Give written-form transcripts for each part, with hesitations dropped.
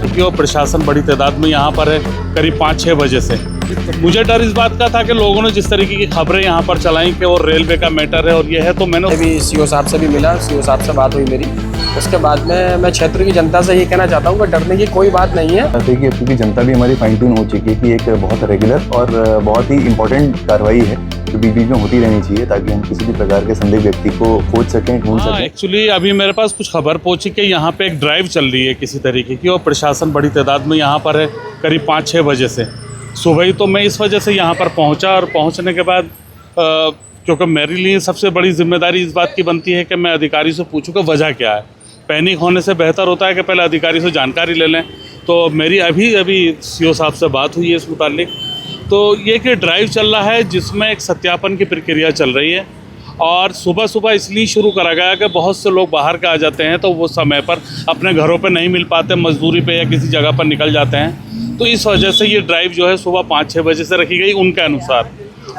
कि वो प्रशासन बड़ी तादाद में यहाँ पर है, करीब 5-6 बजे से। मुझे डर इस बात का था कि लोगों ने जिस तरीके की खबरें यहाँ पर चलाई कि वो रेलवे का मैटर है और ये है, तो मैंने अभी सीओ साहब से भी मिला, सीओ साहब से बात हुई मेरी। उसके बाद में मैं क्षेत्र की जनता से ये कहना चाहता हूँ कि डरने की कोई बात नहीं है। देखिए, क्योंकि जनता भी हमारी फाइन ट्यून हो चुकी है कि एक बहुत रेगुलर और बहुत ही इंपॉर्टेंट कार्रवाई है जो बीच बीच में होती रहनी चाहिए, ताकि हम किसी भी प्रकार के संदिग्ध व्यक्ति को खोज सकें, ढूंढ सकें। एक्चुअली अभी मेरे पास कुछ खबर पहुंची कि यहाँ पे एक ड्राइव चल रही है किसी तरीके की, और प्रशासन बड़ी तादाद में यहाँ पर है, करीब 5-6 बजे से सुबह ही। तो मैं इस वजह से यहाँ पर पहुँचा, और पहुँचने के बाद क्योंकि मेरे लिए सबसे बड़ी जिम्मेदारी इस बात की बनती है कि मैं अधिकारी से पूछूँ कि वजह क्या है। पैनिक होने से बेहतर होता है कि पहले अधिकारी से जानकारी ले लें। तो मेरी अभी सीओ साहब से बात हुई है इस मुतालिक। तो ये कि ड्राइव चल रहा है जिसमें एक सत्यापन की प्रक्रिया चल रही है, और सुबह सुबह इसलिए शुरू करा गया कि बहुत से लोग बाहर के आ जाते हैं, तो वो समय पर अपने घरों पे नहीं मिल पाते, मजदूरी पे या किसी जगह पर निकल जाते हैं। तो इस वजह से ये ड्राइव जो है सुबह 5-6 बजे से रखी गई उनके अनुसार।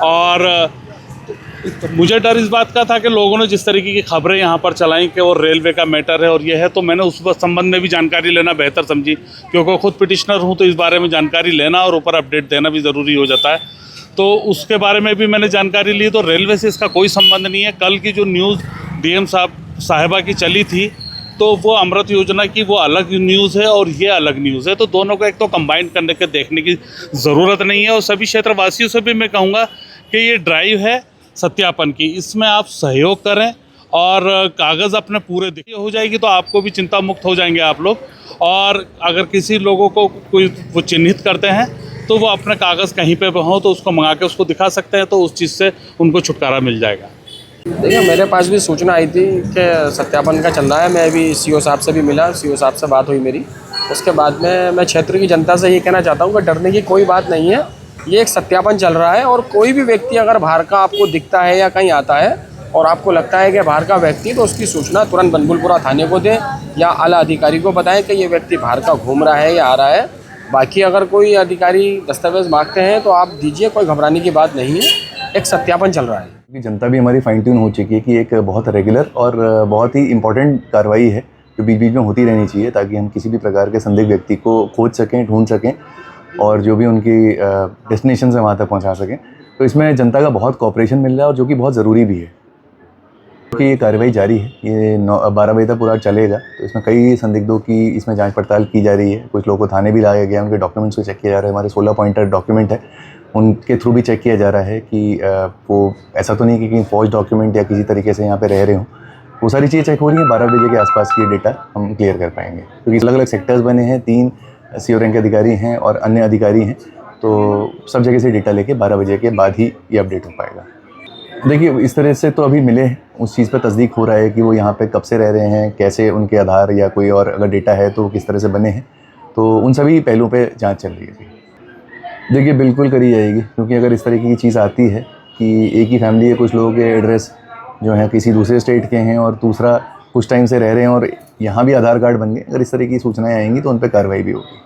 और मुझे डर इस बात का था कि लोगों ने जिस तरीके की खबरें यहाँ पर चलाई कि वो रेलवे का मैटर है और ये है, तो मैंने उस संबंध में भी जानकारी लेना बेहतर समझी, क्योंकि खुद पिटिशनर हूँ, तो इस बारे में जानकारी लेना और ऊपर अपडेट देना भी ज़रूरी हो जाता है। तो उसके बारे में भी मैंने जानकारी ली। तो रेलवे से इसका कोई संबंध नहीं है। कल की जो न्यूज़ डीएम साहिबा की चली थी, तो वो अमृत योजना की वो अलग न्यूज़ है और ये अलग न्यूज़ है। तो दोनों को एक तो कंबाइन करने के देखने की ज़रूरत नहीं है। और सभी क्षेत्रवासियों से भी मैं कहूँगा कि ये ड्राइव है सत्यापन की, इसमें आप सहयोग करें और कागज़ अपने पूरे देखिए हो जाएगी, तो आपको भी चिंता मुक्त हो जाएंगे आप लोग। और अगर किसी लोगों को कोई वो चिन्हित करते हैं, तो वो अपने कागज़ कहीं पे हो तो उसको मंगा के उसको दिखा सकते हैं, तो उस चीज़ से उनको छुटकारा मिल जाएगा। देखिए, मेरे पास भी सूचना आई थी कि सत्यापन का चल रहा है। मैं अभी सीओ साहब से भी मिला, सीओ साहब से बात हुई मेरी। उसके बाद में मैं क्षेत्र की जनता से ये कहना चाहता हूँ कि डरने की कोई बात नहीं है। ये एक सत्यापन चल रहा है, और कोई भी व्यक्ति अगर बाहर का आपको दिखता है या कहीं आता है और आपको लगता है कि बाहर का व्यक्ति, तो उसकी सूचना तुरंत बनबुलपुरा थाने को दें या आला अधिकारी को बताएं कि ये व्यक्ति बाहर का घूम रहा है या आ रहा है। बाकी अगर कोई अधिकारी दस्तावेज मांगते हैं तो आप दीजिए, कोई घबराने की बात नहीं है। एक सत्यापन चल रहा है। क्योंकि जनता भी हमारी फाइन ट्यून हो चुकी है कि एक बहुत रेगुलर और बहुत ही इंपॉर्टेंट कार्रवाई है जो बीच बीच में होती रहनी चाहिए, ताकि हम किसी भी प्रकार के संदिग्ध व्यक्ति को खोज सकें, ढूंढ सकें, और जो भी उनकी डेस्टिनेशन से वहाँ तक पहुँचा सकें। तो इसमें जनता का बहुत कोऑपरेशन मिल रहा है, और जो कि बहुत ज़रूरी भी है, क्योंकि ये कार्रवाई जारी है। ये 12 बजे तक पूरा चलेगा। तो इसमें कई संदिग्धों की इसमें जांच पड़ताल की जा रही है। कुछ लोगों को थाने भी लाया गया, उनके डॉक्यूमेंट्स को चेक किया जा रहा है। हमारे 16 पॉइंटर डॉक्यूमेंट है, उनके थ्रू भी चेक किया जा रहा है कि वो ऐसा तो नहीं कि कहीं फॉर्ज डॉक्यूमेंट या किसी तरीके से यहाँ पे रह रहे हों। वो सारी चीज़ें चेक हो रही हैं। 12 बजे के आसपास की डेटा हम क्लियर कर पाएंगे, क्योंकि अलग अलग सेक्टर्स बने हैं। 3 सीओ रैंक के अधिकारी हैं और अन्य अधिकारी हैं, तो सब जगह से डेटा लेके 12 बजे के बाद ही ये अपडेट हो पाएगा। देखिए, इस तरह से तो अभी मिले हैं, उस चीज़ पर तस्दीक हो रहा है कि वो यहाँ पे कब से रह रहे हैं, कैसे उनके आधार या कोई और अगर डेटा है तो वो किस तरह से बने हैं। तो उन सभी पहलुओं पे जांच चल रही है। देखिए, बिल्कुल करी जाएगी, क्योंकि अगर इस तरीके की चीज़ आती है कि एक ही फैमिली के कुछ लोगों के एड्रेस जो हैं किसी दूसरे स्टेट के हैं और दूसरा कुछ टाइम से रह रहे हैं और यहाँ भी आधार कार्ड बन गए, अगर इस तरह की सूचनाएँ आएंगी तो उन पर कार्रवाई भी होगी।